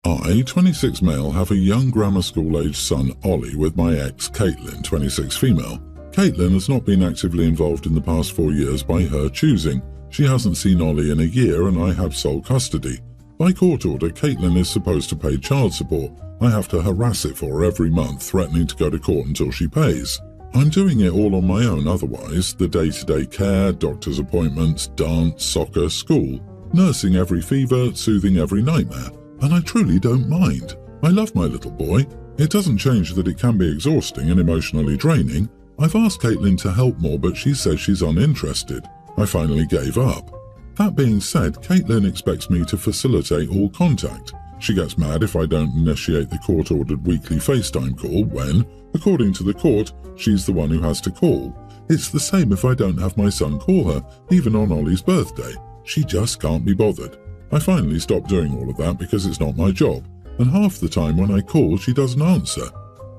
I, 26 male, have a young grammar school-aged son, Ollie, with my ex, Caitlin, 26 female. Caitlin has not been actively involved in the past 4 years by her choosing. She hasn't seen Ollie in a year and I have sole custody. By court order, Caitlin is supposed to pay child support. I have to harass it for her every month, threatening to go to court until she pays. I'm doing it all on my own otherwise, the day-to-day care, doctor's appointments, dance, soccer, school, nursing every fever, soothing every nightmare, and I truly don't mind. I love my little boy. It doesn't change that it can be exhausting and emotionally draining. I've asked Caitlin to help more, but she says she's uninterested. I finally gave up. That being said, Caitlin expects me to facilitate all contact. She gets mad if I don't initiate the court-ordered weekly FaceTime call when, according to the court, she's the one who has to call. It's the same if I don't have my son call her, even on Ollie's birthday. She just can't be bothered. I finally stopped doing all of that because it's not my job, and half the time when I call, she doesn't answer.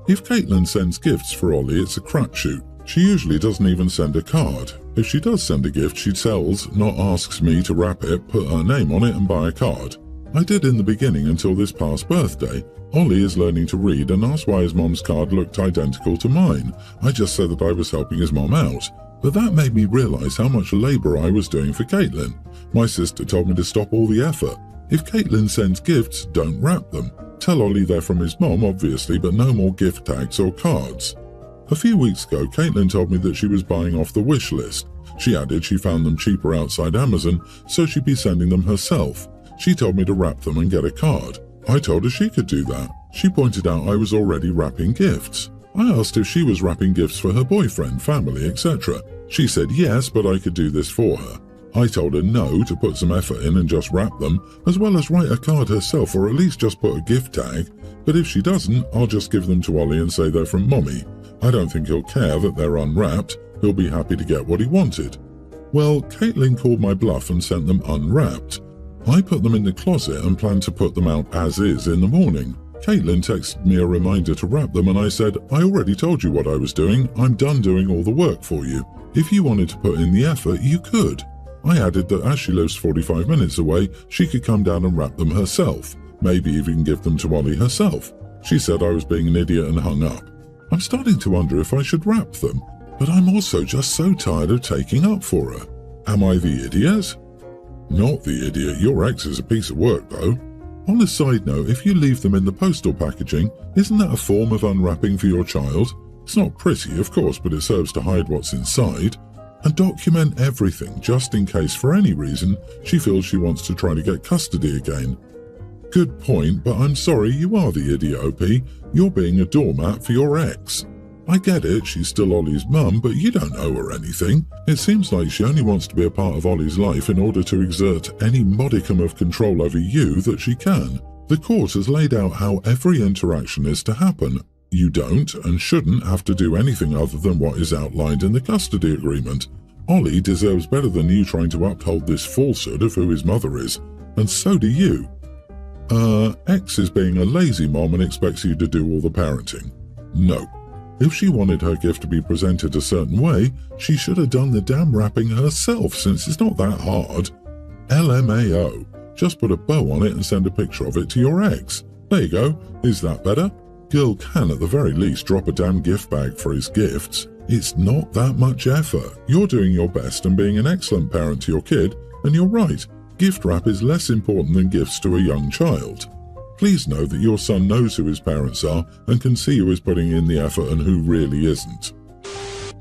If Caitlin sends gifts for Ollie, it's a crapshoot. She usually doesn't even send a card. If she does send a gift, she sells, not asks me to wrap it, put her name on it and buy a card. I did in the beginning until this past birthday. Ollie is learning to read and asked why his mom's card looked identical to mine. I just said that I was helping his mom out. But that made me realise how much labour I was doing for Caitlin. My sister told me to stop all the effort. If Caitlin sends gifts, don't wrap them. Tell Ollie they're from his mom, obviously, but no more gift tags or cards. A few weeks ago, Caitlin told me that she was buying off the wish list. She added she found them cheaper outside Amazon, so she'd be sending them herself. She told me to wrap them and get a card. I told her she could do that. She pointed out I was already wrapping gifts. I asked if she was wrapping gifts for her boyfriend, family, etc. She said yes, but I could do this for her. I told her no, to put some effort in and just wrap them, as well as write a card herself or at least just put a gift tag. But if she doesn't, I'll just give them to Ollie and say they're from Mommy. I don't think he'll care that they're unwrapped. He'll be happy to get what he wanted. Well, Caitlin called my bluff and sent them unwrapped. I put them in the closet and planned to put them out as is in the morning. Caitlin texted me a reminder to wrap them and I said, I already told you what I was doing. I'm done doing all the work for you. If you wanted to put in the effort, you could. I added that as she lives 45 minutes away, she could come down and wrap them herself, maybe even give them to Ollie herself. She said I was being an idiot and hung up. I'm starting to wonder if I should wrap them, but I'm also just so tired of taking up for her. Am I the idiot? Not the idiot. Your ex is a piece of work, though. On a side note, if you leave them in the postal packaging, isn't that a form of unwrapping for your child? It's not pretty, of course, but it serves to hide what's inside. And document everything, just in case for any reason she feels she wants to try to get custody again. Good point, but I'm sorry, you are the idiot, OP. You're being a doormat for your ex. I get it, she's still Ollie's mum, but you don't owe her anything. It seems like she only wants to be a part of Ollie's life in order to exert any modicum of control over you that she can. The court has laid out how every interaction is to happen. You don't and shouldn't have to do anything other than what is outlined in the custody agreement. Ollie deserves better than you trying to uphold this falsehood of who his mother is, and so do you. Ex is being a lazy mom and expects you to do all the parenting. No. If she wanted her gift to be presented a certain way, she should have done the damn wrapping herself, since it's not that hard. LMAO. Just put a bow on it and send a picture of it to your ex. There you go. Is that better? Girl can at the very least drop a damn gift bag for his gifts. It's not that much effort. You're doing your best and being an excellent parent to your kid, and you're right. Gift wrap is less important than gifts to a young child. Please know that your son knows who his parents are and can see who is putting in the effort and who really isn't.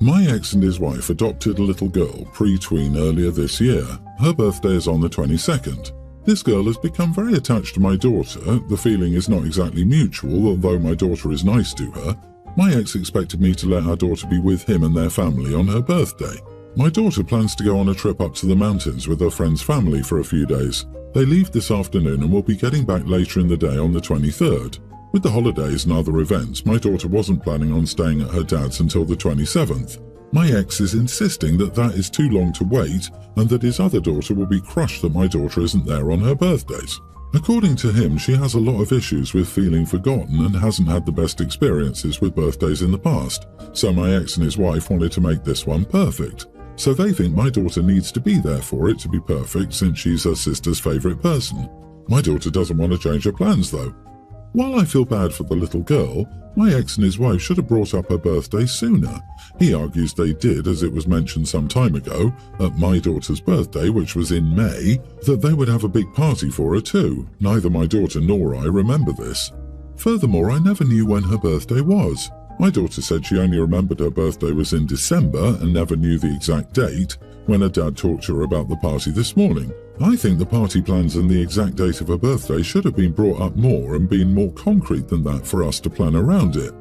My ex and his wife adopted a little girl pre-tween earlier this year. Her birthday is on the 22nd. This girl has become very attached to my daughter. The feeling is not exactly mutual, although my daughter is nice to her. My ex expected me to let our daughter be with him and their family on her birthday. My daughter plans to go on a trip up to the mountains with her friend's family for a few days. They leave this afternoon and will be getting back later in the day on the 23rd. With the holidays and other events, my daughter wasn't planning on staying at her dad's until the 27th. My ex is insisting that that is too long to wait and that his other daughter will be crushed that my daughter isn't there on her birthdays. According to him, she has a lot of issues with feeling forgotten and hasn't had the best experiences with birthdays in the past, so my ex and his wife wanted to make this one perfect. So they think my daughter needs to be there for it to be perfect since she's her sister's favourite person. My daughter doesn't want to change her plans though. While I feel bad for the little girl, my ex and his wife should have brought up her birthday sooner. He argues they did, as it was mentioned some time ago, at my daughter's birthday, which was in May, that they would have a big party for her too. Neither my daughter nor I remember this. Furthermore, I never knew when her birthday was. My daughter said she only remembered her birthday was in December and never knew the exact date when her dad talked to her about the party this morning. I think the party plans and the exact date of her birthday should have been brought up more and been more concrete than that for us to plan around it.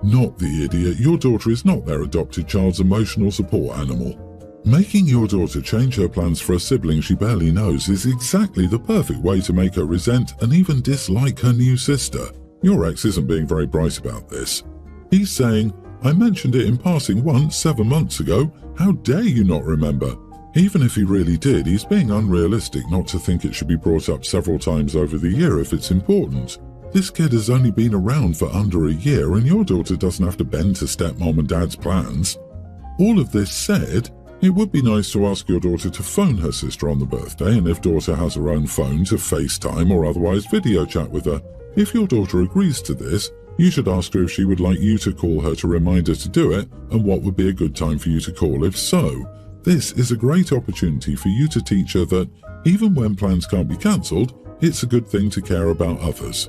Not the idiot, your daughter is not their adopted child's emotional support animal. Making your daughter change her plans for a sibling she barely knows is exactly the perfect way to make her resent and even dislike her new sister. Your ex isn't being very bright about this. He's saying, "I mentioned it in passing once 7 months ago. How dare you not remember?" Even if he really did, he's being unrealistic not to think it should be brought up several times over the year if it's important. This kid has only been around for under a year and your daughter doesn't have to bend to stepmom and dad's plans. All of this said, it would be nice to ask your daughter to phone her sister on the birthday, and if daughter has her own phone, to FaceTime or otherwise video chat with her. If your daughter agrees to this, you should ask her if she would like you to call her to remind her to do it and what would be a good time for you to call if so. This is a great opportunity for you to teach her that, even when plans can't be cancelled, it's a good thing to care about others.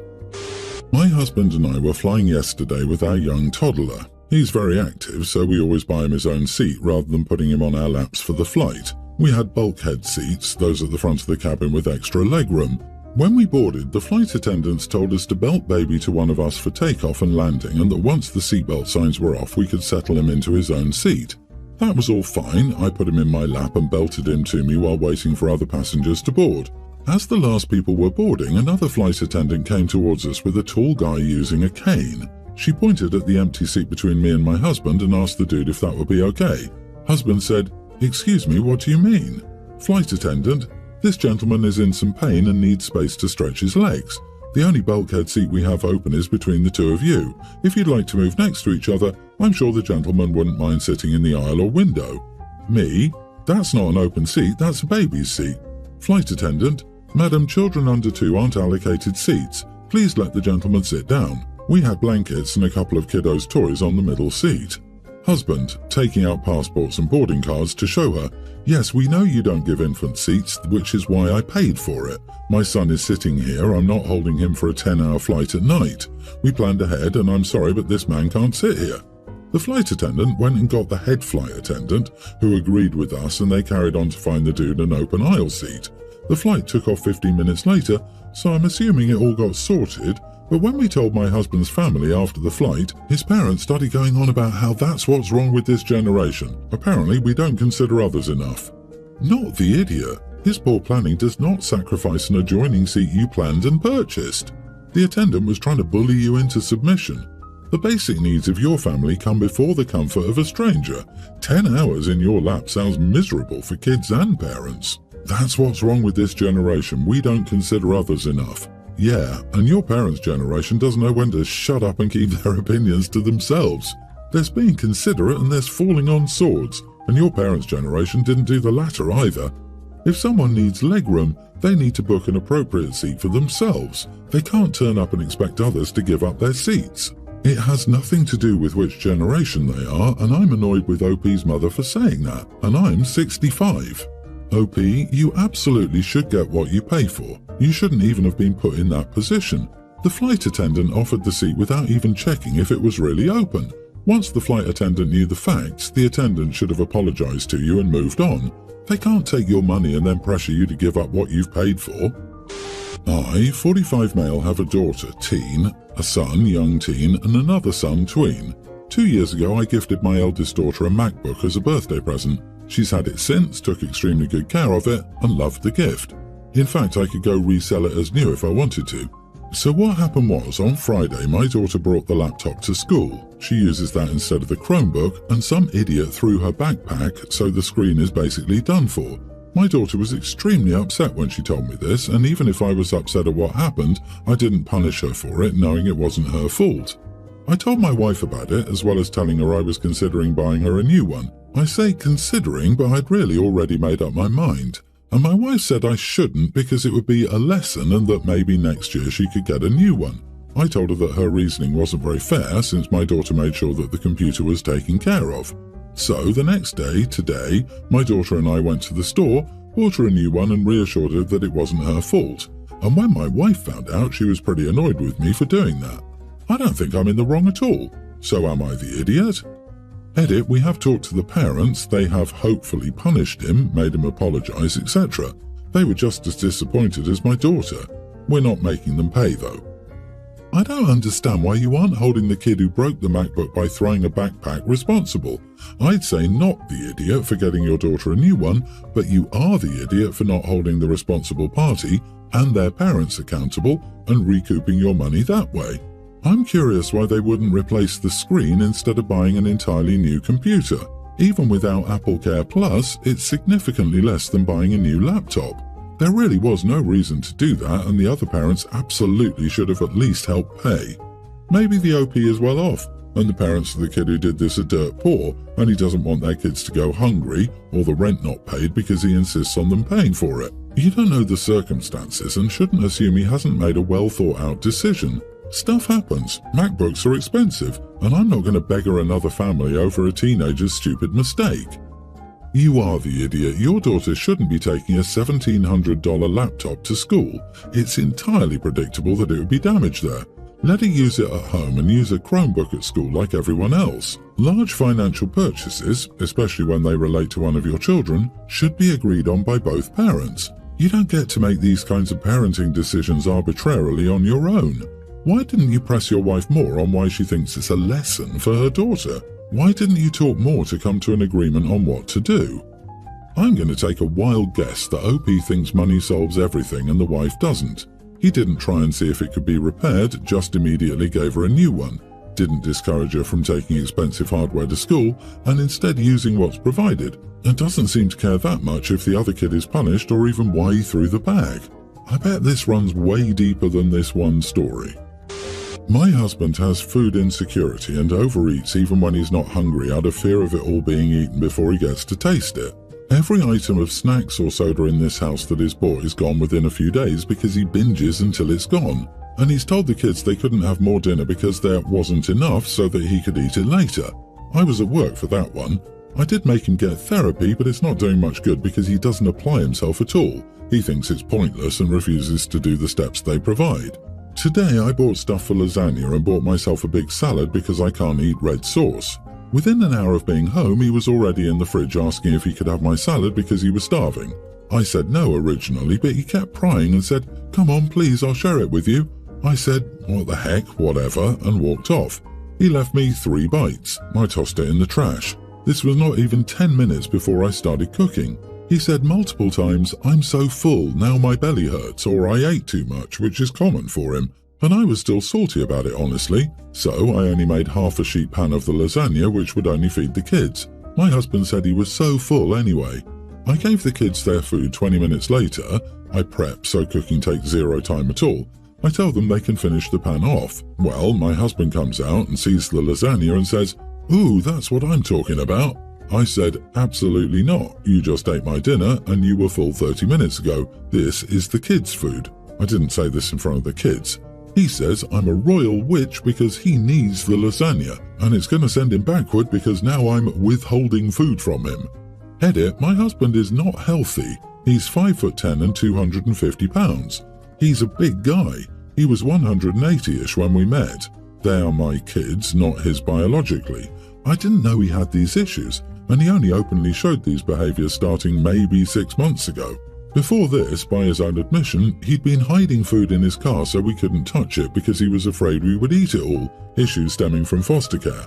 My husband and I were flying yesterday with our young toddler. He's very active, so we always buy him his own seat rather than putting him on our laps for the flight. We had bulkhead seats, those at the front of the cabin with extra legroom. When we boarded, the flight attendants told us to belt baby to one of us for takeoff and landing, and that once the seatbelt signs were off, we could settle him into his own seat. That was all fine. I put him in my lap and belted him to me while waiting for other passengers to board. As the last people were boarding, another flight attendant came towards us with a tall guy using a cane. She pointed at the empty seat between me and my husband and asked the dude if that would be okay. Husband said, "Excuse me, what do you mean?" Flight attendant, "This gentleman is in some pain and needs space to stretch his legs. The only bulkhead seat we have open is between the two of you. If you'd like to move next to each other, I'm sure the gentleman wouldn't mind sitting in the aisle or window." Me, "That's not an open seat, that's a baby's seat." Flight attendant, "Madam, children under 2 aren't allocated seats. Please let the gentleman sit down. We had blankets and a couple of kiddos' toys on the middle seat." Husband, taking out passports and boarding cards to show her, "Yes, we know you don't give infant seats, which is why I paid for it. My son is sitting here, I'm not holding him for a 10-hour flight at night. We planned ahead and I'm sorry but this man can't sit here." The flight attendant went and got the head flight attendant, who agreed with us, and they carried on to find the dude an open aisle seat. The flight took off 15 minutes later, so I'm assuming it all got sorted. But when we told my husband's family after the flight, his parents started going on about how that's what's wrong with this generation. Apparently we don't consider others enough. Not the idiot. His poor planning does not sacrifice an adjoining seat you planned and purchased. The attendant was trying to bully you into submission. The basic needs of your family come before the comfort of a stranger. 10 hours in your lap sounds miserable for kids and parents. That's what's wrong with this generation. We don't consider others enough. Yeah, and your parents' generation doesn't know when to shut up and keep their opinions to themselves. There's being considerate and there's falling on swords, and your parents' generation didn't do the latter either. If someone needs legroom, they need to book an appropriate seat for themselves. They can't turn up and expect others to give up their seats. It has nothing to do with which generation they are, and I'm annoyed with OP's mother for saying that, and I'm 65. OP, you absolutely should get what you pay for. You shouldn't even have been put in that position. The flight attendant offered the seat without even checking if it was really open. Once the flight attendant knew the facts, the attendant should have apologized to you and moved on. They can't take your money and then pressure you to give up what you've paid for. I, 45 male, have a daughter, teen, a son, young teen, and another son, tween. 2 years ago, I gifted my eldest daughter a MacBook as a birthday present. She's had it since, took extremely good care of it, and loved the gift. In fact, I could go resell it as new if I wanted to. So what happened was, on Friday, my daughter brought the laptop to school. She uses that instead of the Chromebook, and some idiot threw her backpack, so the screen is basically done for. My daughter was extremely upset when she told me this, and even if I was upset at what happened, I didn't punish her for it, knowing it wasn't her fault. I told my wife about it, as well as telling her I was considering buying her a new one. I say considering, but I'd really already made up my mind. and my wife said I shouldn't because it would be a lesson and that maybe next year she could get a new one. I told her that her reasoning wasn't very fair since my daughter made sure that the computer was taken care of. So the next day, today, my daughter and I went to the store, bought her a new one and reassured her that it wasn't her fault. And when my wife found out, she was pretty annoyed with me for doing that. I don't think I'm in the wrong at all. So am I the idiot? Edit, we have talked to the parents, they have hopefully punished him, made him apologise, etc. They were just as disappointed as my daughter. We're not making them pay though. I don't understand why you aren't holding the kid who broke the MacBook by throwing a backpack responsible. I'd say not the idiot for getting your daughter a new one, but you are the idiot for not holding the responsible party and their parents accountable and recouping your money that way. I'm curious why they wouldn't replace the screen instead of buying an entirely new computer. Even without Apple Care Plus, it's significantly less than buying a new laptop. There really was no reason to do that, and the other parents absolutely should have at least helped pay. Maybe the OP is well off, and the parents of the kid who did this are dirt poor, and he doesn't want their kids to go hungry or the rent not paid because he insists on them paying for it. You don't know the circumstances and shouldn't assume he hasn't made a well thought out decision. Stuff happens. MacBooks are expensive, and I'm not going to beggar another family over a teenager's stupid mistake. You are the idiot. Your daughter shouldn't be taking a $1,700 laptop to school. It's entirely predictable that it would be damaged there. Let her use it at home and use a Chromebook at school like everyone else. Large financial purchases, especially when they relate to one of your children, should be agreed on by both parents. You don't get to make these kinds of parenting decisions arbitrarily on your own. Why didn't you press your wife more on why she thinks it's a lesson for her daughter? Why didn't you talk more to come to an agreement on what to do? I'm going to take a wild guess that OP thinks money solves everything and the wife doesn't. He didn't try and see if it could be repaired, just immediately gave her a new one. Didn't discourage her from taking expensive hardware to school and instead using what's provided. And doesn't seem to care that much if the other kid is punished or even why he threw the bag. I bet this runs way deeper than this one story. My husband has food insecurity and overeats even when he's not hungry out of fear of it all being eaten before he gets to taste it. Every item of snacks or soda in this house that is bought is gone within a few days because he binges until it's gone. And he's told the kids they couldn't have more dinner because there wasn't enough so that he could eat it later. I was at work for that one. I did make him get therapy, but it's not doing much good because he doesn't apply himself at all. He thinks it's pointless and refuses to do the steps they provide. Today I bought stuff for lasagna and bought myself a big salad because I can't eat red sauce. Within an hour of being home, he was already in the fridge asking if he could have my salad because he was starving. I said no originally, but he kept prying and said, "Come on, please, I'll share it with you." I said, "What the heck, whatever," and walked off. He left me 3 bites. I tossed it in the trash. This was not even 10 minutes before I started cooking. He said multiple times, "I'm so full, now my belly hurts," or "I ate too much," which is common for him. And I was still salty about it, honestly. So I only made half a sheet pan of the lasagna, which would only feed the kids. My husband said he was so full anyway. I gave the kids their food 20 minutes later. I prep so cooking takes 0 time at all. I tell them they can finish the pan off. Well, my husband comes out and sees the lasagna and says, "Ooh, that's what I'm talking about." I said, "Absolutely not. You just ate my dinner and you were full 30 minutes ago. This is the kids' food." I didn't say this in front of the kids. He says I'm a royal witch because he needs the lasagna, and it's going to send him backward because now I'm withholding food from him. Edit, my husband is not healthy. He's 5'10" and 250 pounds. He's a big guy. He was 180-ish when we met. They are my kids, not his biologically. I didn't know he had these issues, and he only openly showed these behaviours starting maybe 6 months ago. Before this, by his own admission, he'd been hiding food in his car so we couldn't touch it because he was afraid we would eat it all, issues stemming from foster care.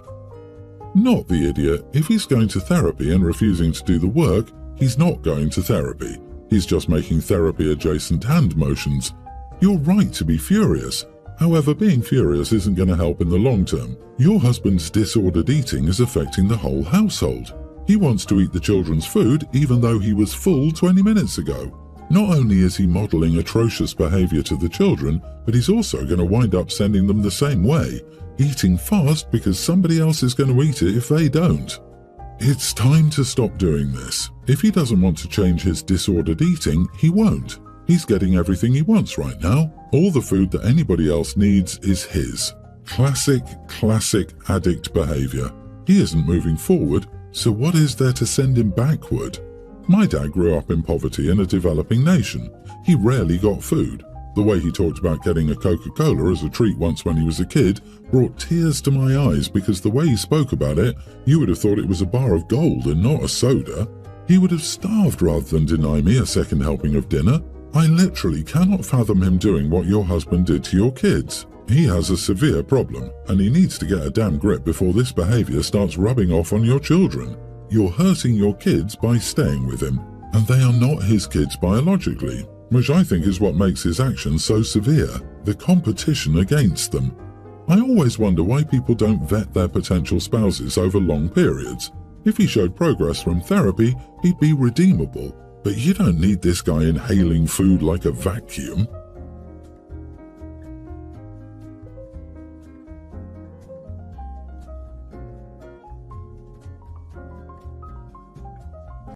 Not the idiot. If he's going to therapy and refusing to do the work, he's not going to therapy. He's just making therapy-adjacent hand motions. You're right to be furious. However, being furious isn't going to help in the long term. Your husband's disordered eating is affecting the whole household. He wants to eat the children's food even though he was full 20 minutes ago. Not only is he modelling atrocious behaviour to the children, but he's also going to wind up sending them the same way, eating fast because somebody else is going to eat it if they don't. It's time to stop doing this. If he doesn't want to change his disordered eating, he won't. He's getting everything he wants right now. All the food that anybody else needs is his. Classic addict behavior. He isn't moving forward, so what is there to send him backward? My dad grew up in poverty in a developing nation. He rarely got food. The way he talked about getting a Coca-Cola as a treat once when he was a kid brought tears to my eyes because the way he spoke about it, you would have thought it was a bar of gold and not a soda. He would have starved rather than deny me a second helping of dinner. I literally cannot fathom him doing what your husband did to your kids. He has a severe problem, and he needs to get a damn grip before this behavior starts rubbing off on your children. You're hurting your kids by staying with him, and they are not his kids biologically, which I think is what makes his actions so severe, the competition against them. I always wonder why people don't vet their potential spouses over long periods. If he showed progress from therapy, he'd be redeemable, but you don't need this guy inhaling food like a vacuum.